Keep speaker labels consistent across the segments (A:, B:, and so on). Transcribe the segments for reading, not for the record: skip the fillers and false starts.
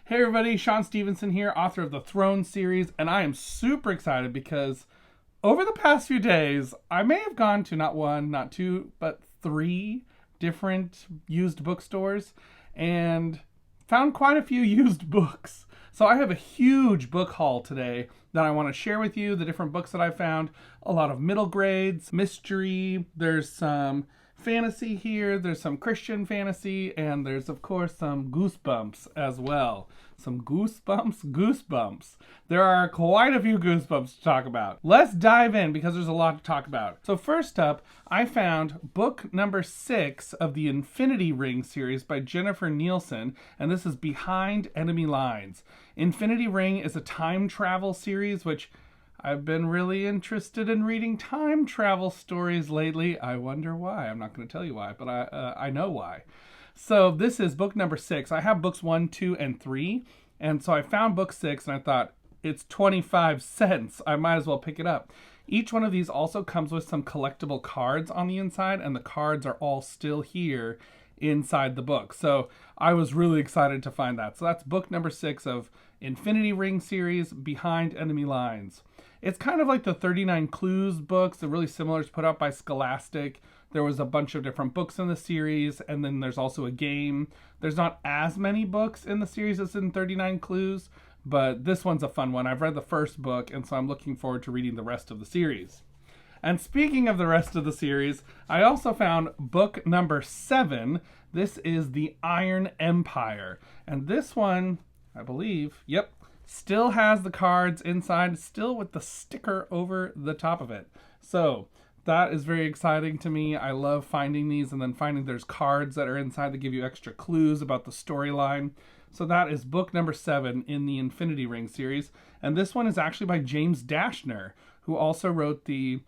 A: Hey everybody, Shaun Stevenson here, author of the Throne series, and I am super excited because over the past few days, I may have gone to not one, not two, but three different used bookstores and found quite a few used books. So I have a huge book haul today that I want to share with you, the different books that I found. A lot of middle grades, mystery, there's some fantasy here, there's some Christian fantasy, and there's of course some Goosebumps as well. Some Goosebumps. There are quite a few Goosebumps to talk about. Let's dive in because there's a lot to talk about. So first up, I found book number 6 of the Infinity Ring series by Jennifer Nielsen, and this is Behind Enemy Lines. Infinity Ring is a time travel series, which I've been really interested in reading time travel stories lately. I wonder why. I'm not going to tell you why, but I know why. So this is book number 6. I have books 1, 2, and 3. And so I found book 6 and I thought, it's 25 cents. I might as well pick it up. Each one of these also comes with some collectible cards on the inside, and the cards are all still here inside the book. So I was really excited to find that. So that's book number 6 of Infinity Ring series, Behind Enemy Lines. It's kind of like the 39 Clues books. They're really similar. It's put out by Scholastic. There was a bunch of different books in the series, and then there's also a game. There's not as many books in the series as in 39 Clues, but this one's a fun one. I've read the first book, and so I'm looking forward to reading the rest of the series. And speaking of the rest of the series, I also found book number 7. This is The Iron Empire. And this one, I believe, still has the cards inside, still with the sticker over the top of it. So that is very exciting to me. I love finding these and then finding there's cards that are inside that give you extra clues about the storyline. So that is book number 7 in the Infinity Ring series. And this one is actually by James Dashner, who also wrote the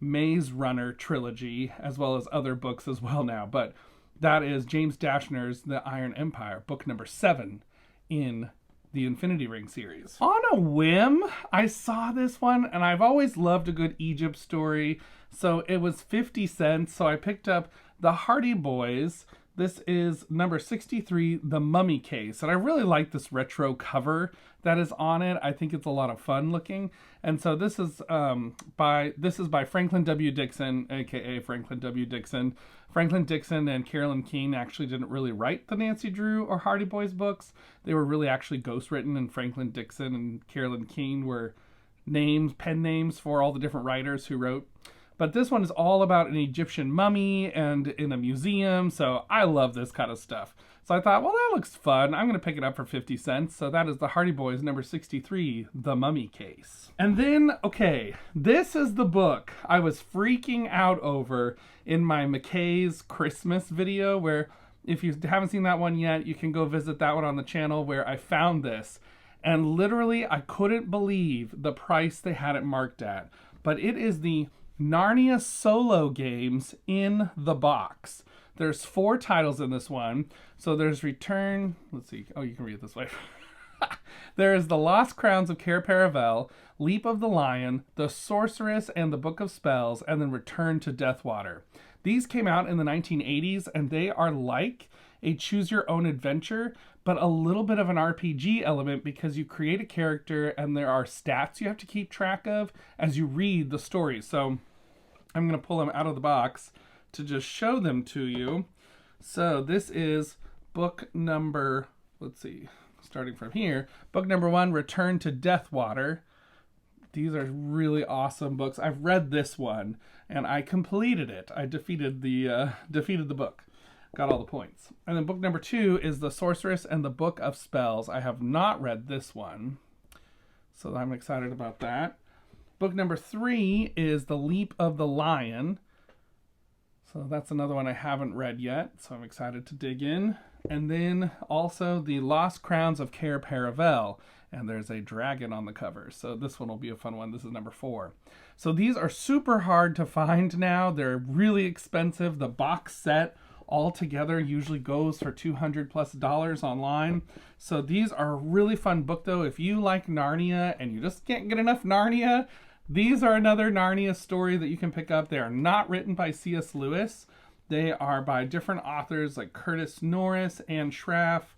A: Maze Runner trilogy, as well as other books as well now. But that is James Dashner's The Iron Empire, book number 7 in the Infinity Ring series. On a whim, I saw this one, and I've always loved a good Egypt story, so it was 50 cents, so I picked up The Hardy Boys. This is number 63, The Mummy Case, and I really like this retro cover that is on it. I think it's a lot of fun looking, and so this is by Franklin W. Dixon, aka Franklin W. Dixon. Franklin Dixon and Carolyn Keene actually didn't really write the Nancy Drew or Hardy Boys books. They were really actually ghostwritten, and Franklin Dixon and Carolyn Keene were pen names for all the different writers who wrote. But this one is all about an Egyptian mummy and in a museum, so I love this kind of stuff. So I thought, well, that looks fun. I'm going to pick it up for 50 cents. So that is The Hardy Boys, number 63, The Mummy Case. And then, okay, this is the book I was freaking out over in my McKay's Christmas video, where if you haven't seen that one yet, you can go visit that one on the channel, where I found this. And literally, I couldn't believe the price they had it marked at. But it is the Narnia solo games in the box. There's 4 titles in this one. So there's Return. Let's see. Oh, you can read it this way. There is The Lost Crowns of Cair Paravel, Leap of the Lion, The Sorceress and the Book of Spells, and then Return to Deathwater. These came out in the 1980s, and they are like a choose-your-own-adventure, but a little bit of an RPG element because you create a character and there are stats you have to keep track of as you read the story. So I'm going to pull them out of the box to just show them to you. So this is book number, starting from here, book number 1, Return to Deathwater. These are really awesome books. I've read this one and I completed it. I defeated the book. Got all the points. And then book number 2 is The Sorceress and the Book of Spells. I have not read this one, so I'm excited about that. Book number 3 is The Leap of the Lion. So that's another one I haven't read yet, so I'm excited to dig in. And then also The Lost Crowns of Cair Paravel, and there's a dragon on the cover, so this one will be a fun one. This is number 4. So these are super hard to find now. They're really expensive. The box set altogether usually goes for $200+ online. So these are a really fun book though. If you like Narnia and you just can't get enough Narnia, these are another Narnia story that you can pick up. They are not written by C.S. Lewis. They are by different authors like Curtis Norris, Anne Schraff,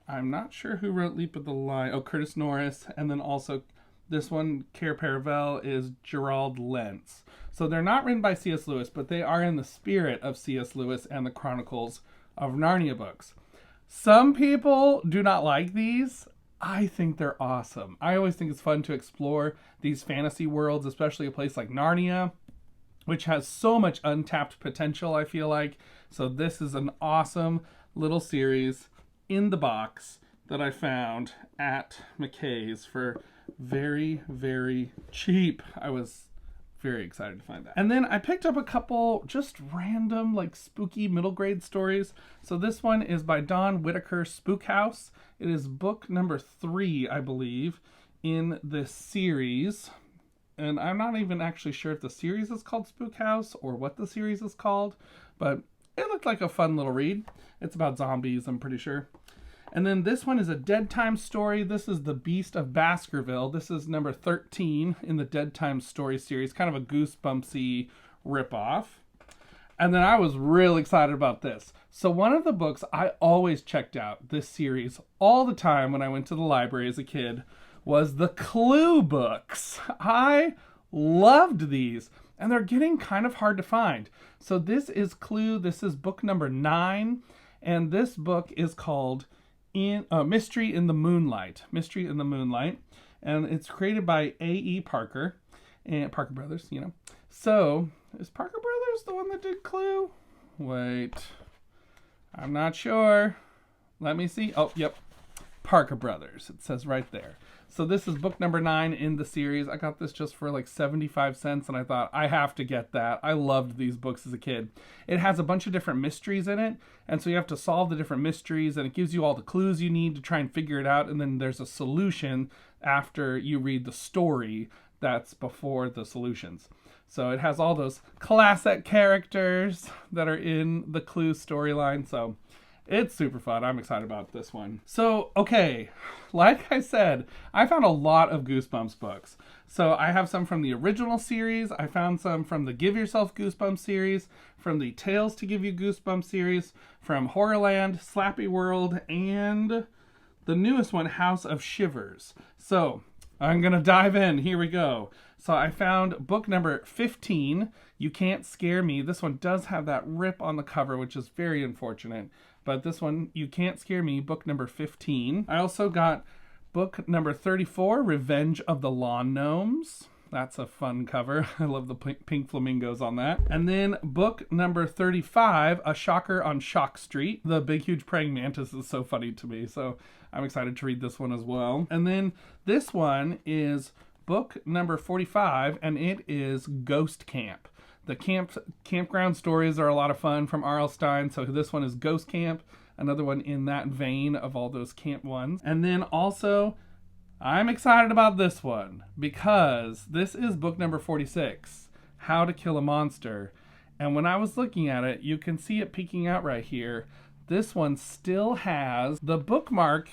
A: I'm not sure who wrote Leap of the Lion. Oh, Curtis Norris. And then also this one, Care Paravel, is Gerald Lentz. So they're not written by C.S. Lewis, but they are in the spirit of C.S. Lewis and the Chronicles of Narnia books. Some people do not like these. I think they're awesome. I always think it's fun to explore these fantasy worlds, especially a place like Narnia, which has so much untapped potential, I feel like. So this is an awesome little series in the box that I found at McKay's for very, very cheap. I was very excited to find that. And then I picked up a couple just random, like, spooky middle grade stories. So this one is by Don Whitaker, Spook House. It is book number 3, I believe, in this series. And I'm not even actually sure if the series is called Spook House or what the series is called, but it looked like a fun little read. It's about zombies, I'm pretty sure. And then this one is a Dead Time story. This is The Beast of Baskerville. This is number 13 in the Dead Time story series, kind of a Goosebumpsy ripoff. And then I was real excited about this. So one of the books I always checked out this series all the time when I went to the library as a kid was the Clue books. I loved these, and they're getting kind of hard to find. So this is Clue. This is book number 9, and this book is called Mystery in the Moonlight. Mystery in the Moonlight, and it's created by A.E. Parker and Parker Brothers, you know. So is Parker Brothers the one that did Clue? Wait, I'm not sure. Let me see. Oh, yep, Parker Brothers. It says right there. So this is book number 9 in the series. I got this just for like 75 cents, and I thought, I have to get that. I loved these books as a kid. It has a bunch of different mysteries in it, and so you have to solve the different mysteries, and it gives you all the clues you need to try and figure it out, and then there's a solution after you read the story that's before the solutions. So it has all those classic characters that are in the Clue storyline, so it's super fun. I'm excited about this one. So, okay, like I said, I found a lot of Goosebumps books. So I have some from the original series. I found some from the Give Yourself Goosebumps series, from the Tales to Give You Goosebumps series, from Horrorland, Slappy World, and the newest one, House of Shivers. So I'm going to dive in. Here we go. So I found book number 15, You Can't Scare Me. This one does have that rip on the cover, which is very unfortunate. But this one, You Can't Scare Me, book number 15. I also got book number 34, Revenge of the Lawn Gnomes. That's a fun cover. I love the pink flamingos on that. And then book number 35, A Shocker on Shock Street. The big, huge praying mantis is so funny to me, so I'm excited to read this one as well. And then this one is book number 45, and it is Ghost Camp. The campground stories are a lot of fun from R.L. Stine, so this one is Ghost Camp, another one in that vein of all those camp ones. And then also, I'm excited about this one because this is book number 46, How to Kill a Monster. And when I was looking at it, you can see it peeking out right here. This one still has the bookmark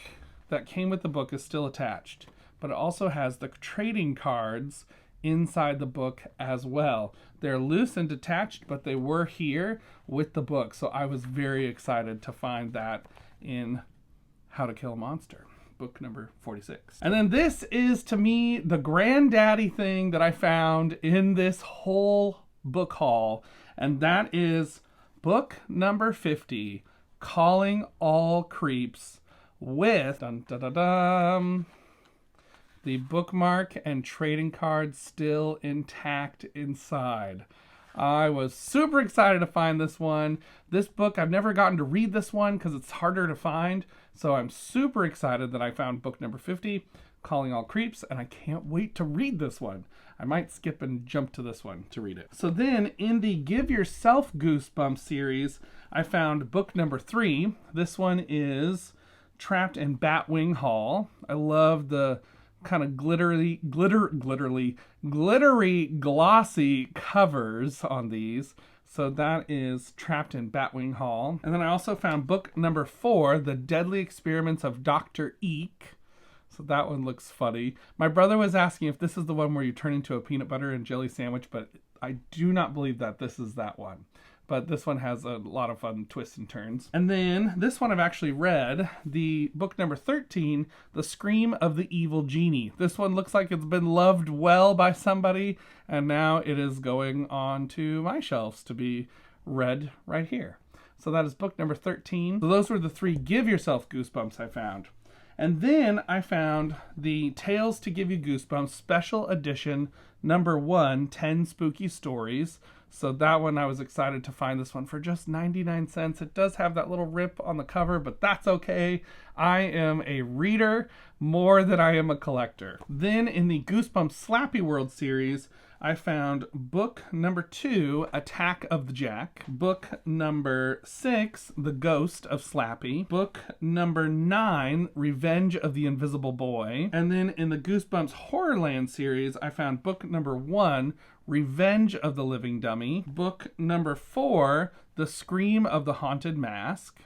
A: that came with the book is still attached, but it also has the trading cards inside the book as well. They're loose and detached, but they were here with the book. So I was very excited to find that in How to Kill a Monster, book number 46. And then this is, to me, the granddaddy thing that I found in this whole book haul. And that is book number 50, Calling All Creeps, with dun, dun, dun, dun, the bookmark and trading cards still intact inside. I was super excited to find this one. This book, I've never gotten to read this one because it's harder to find. So I'm super excited that I found book number 50, Calling All Creeps, and I can't wait to read this one. I might skip and jump to this one to read it. So then in the Give Yourself Goosebumps series, I found book number 3. This one is Trapped in Batwing Hall. I love the kind of glittery, glossy covers on these. So that is Trapped in Batwing Hall. And then I also found book number 4, The Deadly Experiments of Dr. Eek. So that one looks funny. My brother was asking if this is the one where you turn into a peanut butter and jelly sandwich, but I do not believe that this is that one. but this one has a lot of fun twists and turns. And then this one I've actually read, the book number 13, The Scream of the Evil Genie. This one looks like it's been loved well by somebody, and now it is going on to my shelves to be read right here. So that is book number 13. So those were the 3 Give Yourself Goosebumps I found. And then I found the Tales to Give You Goosebumps Special Edition number 1, 10 Spooky Stories. So that one, I was excited to find this one for just 99 cents. It does have that little rip on the cover, but that's okay. I am a reader more than I am a collector. Then in the Goosebumps Slappy World series, I found book number 2, Attack of the Jack. Book number 6, The Ghost of Slappy. Book number 9, Revenge of the Invisible Boy. And then in the Goosebumps Horrorland series, I found book number 1, Revenge of the Living Dummy. Book number 4, The Scream of the Haunted Mask.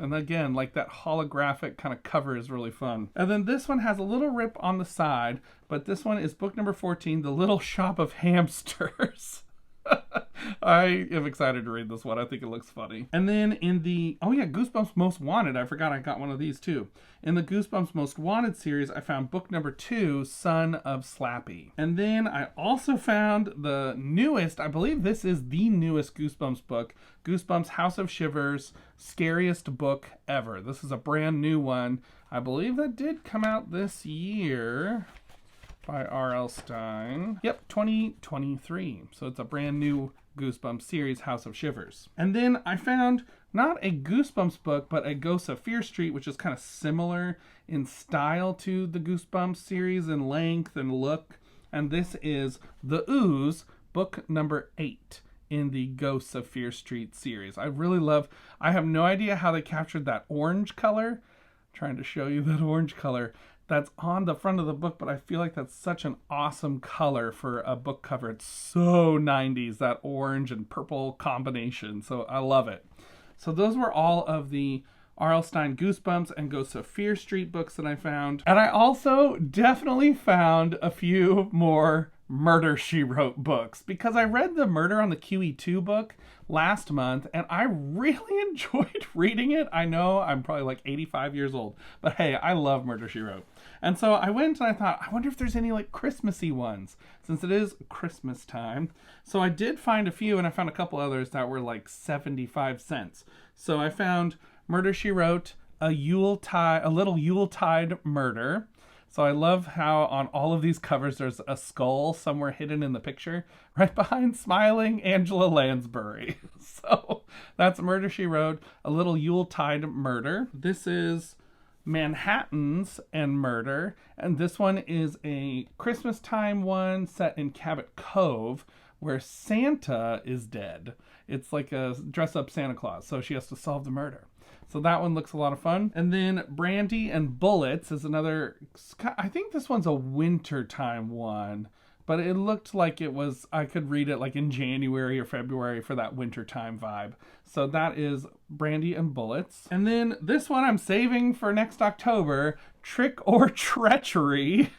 A: And again, like that holographic kind of cover is really fun. And then this one has a little rip on the side, but this one is book number 14, The Little Shop of Hamsters. I am excited to read this one. I think it looks funny. And then in the, Goosebumps Most Wanted. I forgot I got one of these too. In the Goosebumps Most Wanted series, I found book number 2, Son of Slappy. And then I also found the newest, I believe this is the newest Goosebumps book, Goosebumps House of Shivers, Scariest Book Ever. This is a brand new one. I believe that did come out this year by R.L. Stine. Yep, 2023. So it's a brand new Goosebumps series, House of Shivers. And then I found not a Goosebumps book, but a Ghosts of Fear Street, which is kind of similar in style to the Goosebumps series in length and look. And this is The Ooze, book number 8 in the Ghosts of Fear Street series. I have no idea how they captured that orange color. I'm trying to show you that orange color that's on the front of the book, but I feel like that's such an awesome color for a book cover. It's so 90s, that orange and purple combination. So I love it. So those were all of the R.L. Stine Goosebumps and Ghosts of Fear Street books that I found. And I also definitely found a few more Murder, She Wrote books, because I read the Murder on the QE2 book last month and I really enjoyed reading it. I know I'm probably like 85 years old, but hey, I love Murder, She Wrote. And so I went and I thought, I wonder if there's any like Christmassy ones, since it is Christmas time. So I did find a few, and I found a couple others that were like 75 cents. So I found Murder, She Wrote, a little Yuletide Murder. So I love how on all of these covers there's a skull somewhere hidden in the picture, right behind smiling Angela Lansbury. So that's Murder, She Wrote, a little Yuletide Murder. This is Manhattans and Murder, and this one is a Christmas time one set in Cabot Cove where Santa is dead. It's like a dress up Santa Claus, so she has to solve the murder. So that one looks a lot of fun. And then Brandy and Bullets is another, I think this one's a wintertime one, but it looked like it was, I could read it like in January or February for that wintertime vibe. So that is Brandy and Bullets. And then this one I'm saving for next October, Trick or Treachery.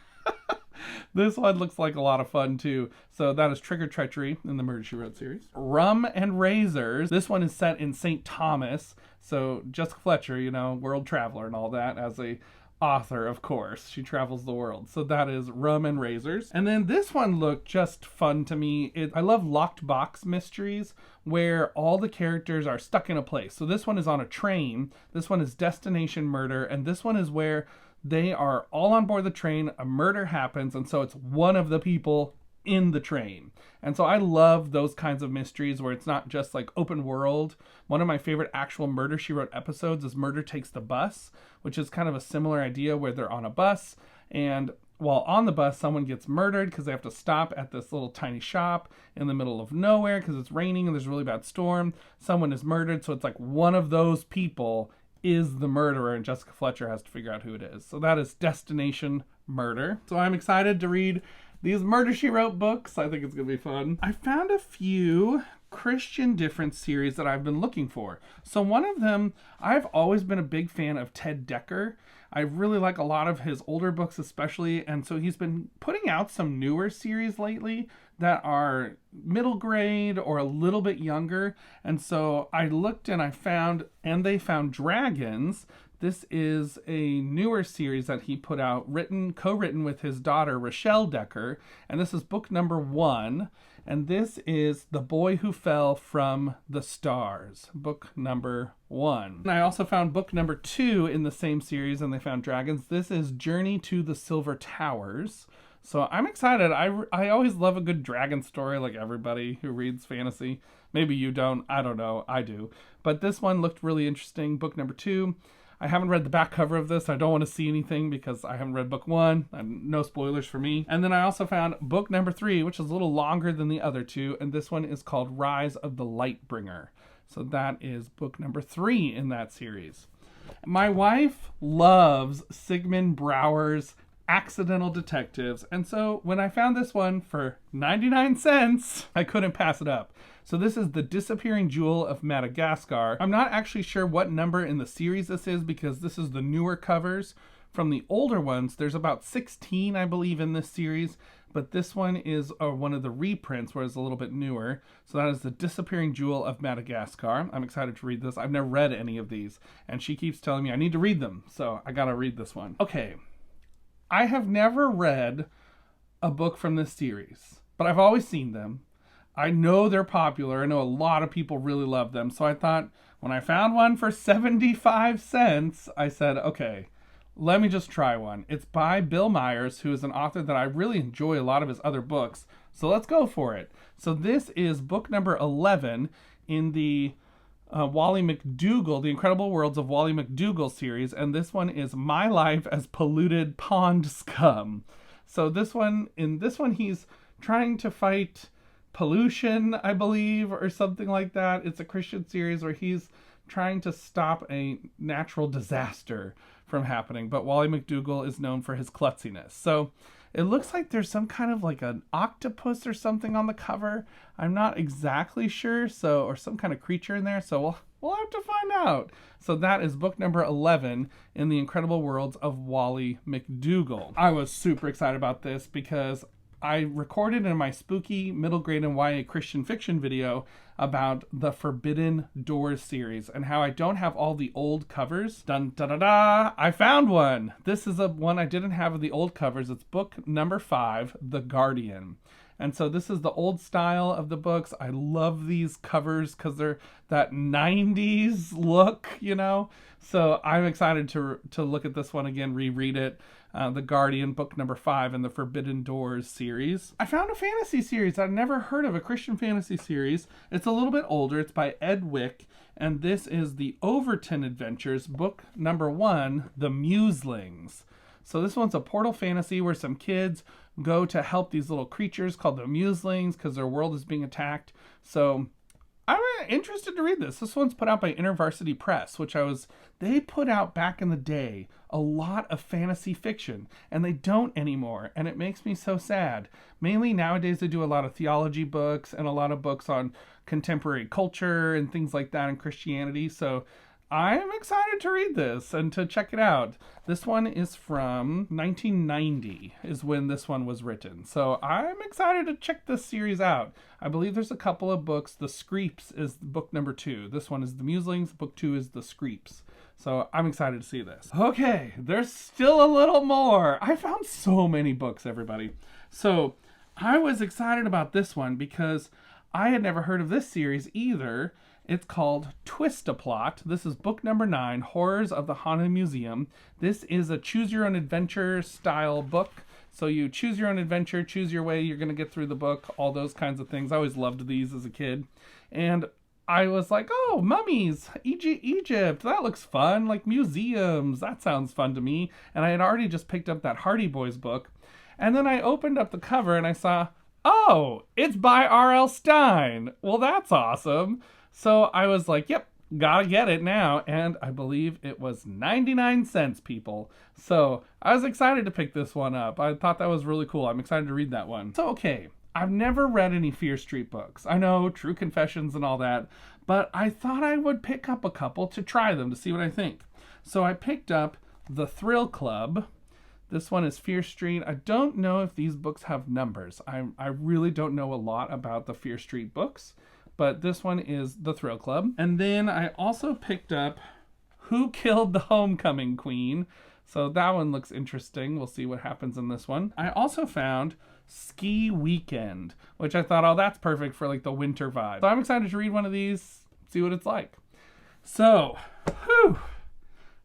A: This one looks like a lot of fun too. So that is Trick or Treachery in the Murder, She Wrote series. Rum and Razors. This one is set in St. Thomas. So Jessica Fletcher, world traveler and all that, as a author, of course. She travels the world. So that is Rum and Razors. And then this one looked just fun to me. I love locked box mysteries where all the characters are stuck in a place. So this one is on a train. This one is Destination Murder. And this one is where they are all on board the train, a murder happens, and so it's one of the people in the train. And so I love those kinds of mysteries where it's not just like open world. One of my favorite actual Murder, She Wrote episodes is Murder Takes the Bus, which is kind of a similar idea where they're on a bus, and while on the bus, someone gets murdered because they have to stop at this little tiny shop in the middle of nowhere because it's raining and there's a really bad storm. Someone is murdered, so it's like one of those people is the murderer, and Jessica Fletcher has to figure out who it is. So that is Destination Murder. So I'm excited to read these Murder, She Wrote books. I think it's going to be fun. I found a few Christian Difference series that I've been looking for. So one of them, I've always been a big fan of Ted Dekker. I really like a lot of his older books especially, and so he's been putting out some newer series lately that are middle grade or a little bit younger. And so I looked and I found And They Found Dragons. This is a newer series that he put out, co-written with his daughter, Rochelle Decker. And this is book number 1. And this is The Boy Who Fell from the Stars, book number 1. And I also found book number 2 in the same series, And They Found Dragons. This is Journey to the Silver Towers. So I'm excited. I always love a good dragon story, like everybody who reads fantasy. Maybe you don't. I don't know. I do. But this one looked really interesting. Book number 2. I haven't read the back cover of this. I don't want to see anything because I haven't read book 1. No spoilers for me. And then I also found book number 3, which is a little longer than the other 2. And this one is called Rise of the Lightbringer. So that is book number 3 in that series. My wife loves Sigmund Bauer's Accidental Detectives. And so when I found this one for 99 cents, I couldn't pass it up. So this is The Disappearing Jewel of Madagascar. I'm not actually sure what number in the series this is because this is the newer covers. From the older ones, there's about 16, I believe, in this series. But this one is one of the reprints where it's a little bit newer. So that is The Disappearing Jewel of Madagascar. I'm excited to read this. I've never read any of these. And she keeps telling me I need to read them. So I gotta read this one. Okay. I have never read a book from this series, but I've always seen them. I know they're popular. I know a lot of people really love them. So I thought when I found one for 75 cents, I said, okay, let me just try one. It's by Bill Myers, who is an author that I really enjoy a lot of his other books. So let's go for it. So this is book number 11 in the Wally McDougall, The Incredible Worlds of Wally McDougall series. And this one is My Life as Polluted Pond Scum. So in this one, he's trying to fight pollution, I believe, or something like that. It's a Christian series where he's trying to stop a natural disaster from happening. But Wally McDougall is known for his klutziness. So it looks like there's some kind of like an octopus or something on the cover. I'm not exactly sure. Or some kind of creature in there. So we'll have to find out. So that is book number 11 in The Incredible Worlds of Wally McDougall. I was super excited about this because I recorded in my spooky middle grade and YA Christian fiction video about the Forbidden Doors series and how I don't have all the old covers. Dun da da da! I found one! This is one I didn't have of the old covers. It's book number 5, The Guardian. And so this is the old style of the books. I love these covers because they're that 90s look, you know? So I'm excited to look at this one again, reread it. The Guardian, book number 5 in the Forbidden Doors series. I found a fantasy series I'd never heard of, a Christian fantasy series. It's a little bit older. It's by Ed Wick, and this is the Overton Adventures, book number 1, The Muselings. So this one's a portal fantasy where some kids go to help these little creatures called the Muselings because their world is being attacked. So I'm interested to read this. This one's put out by InterVarsity Press, they put out back in the day a lot of fantasy fiction, and they don't anymore, and it makes me so sad. Mainly nowadays they do a lot of theology books and a lot of books on contemporary culture and things like that in Christianity. So I'm excited to read this and to check it out. This one is from 1990 is when this one was written. So I'm excited to check this series out. I believe there's a couple of books. The Screeps is book number 2. This one is The Muselings. Book 2 is The Screeps. So I'm excited to see this. Okay, there's still a little more. I found so many books, everybody. So I was excited about this one because I had never heard of this series either. It's called Twist-A-Plot. This is book number 9, Horrors of the Haunted Museum. This is a choose-your-own-adventure style book. So you choose your own adventure, choose your way you're going to get through the book, all those kinds of things. I always loved these as a kid. And I was like, oh, mummies, Egypt, that looks fun. Like museums, that sounds fun to me. And I had already just picked up that Hardy Boys book. And then I opened up the cover and I saw, oh, it's by R.L. Stine. Well, that's awesome. So I was like, yep, gotta get it now. And I believe it was 99 cents, people. So I was excited to pick this one up. I thought that was really cool. I'm excited to read that one. So, okay, I've never read any Fear Street books. I know, True Confessions and all that. But I thought I would pick up a couple to try them to see what I think. So I picked up The Thrill Club. This one is Fear Street. I don't know if these books have numbers. I really don't know a lot about the Fear Street books, but this one is The Thrill Club. And then I also picked up Who Killed the Homecoming Queen? So that one looks interesting. We'll see what happens in this one. I also found Ski Weekend, which I thought, oh, that's perfect for like the winter vibe. So I'm excited to read one of these, see what it's like. So,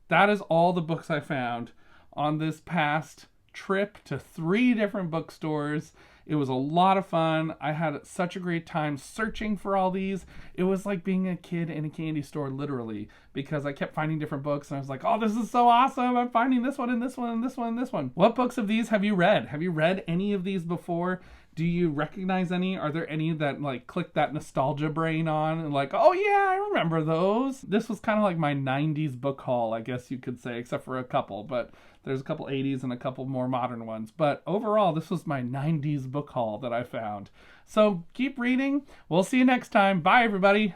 A: that is all the books I found on this past trip to 3 different bookstores. It was a lot of fun. I had such a great time searching for all these. It was like being a kid in a candy store, literally, because I kept finding different books and I was like, oh, this is so awesome. I'm finding this one and this one and this one and this one. What books of these have you read? Have you read any of these before? Do you recognize any? Are there any that like click that nostalgia brain on and like, oh yeah, I remember those? This was kind of like my 90s book haul, I guess you could say, except for a couple, but there's a couple 80s and a couple more modern ones. But overall, this was my 90s book haul that I found. So keep reading. We'll see you next time. Bye, everybody.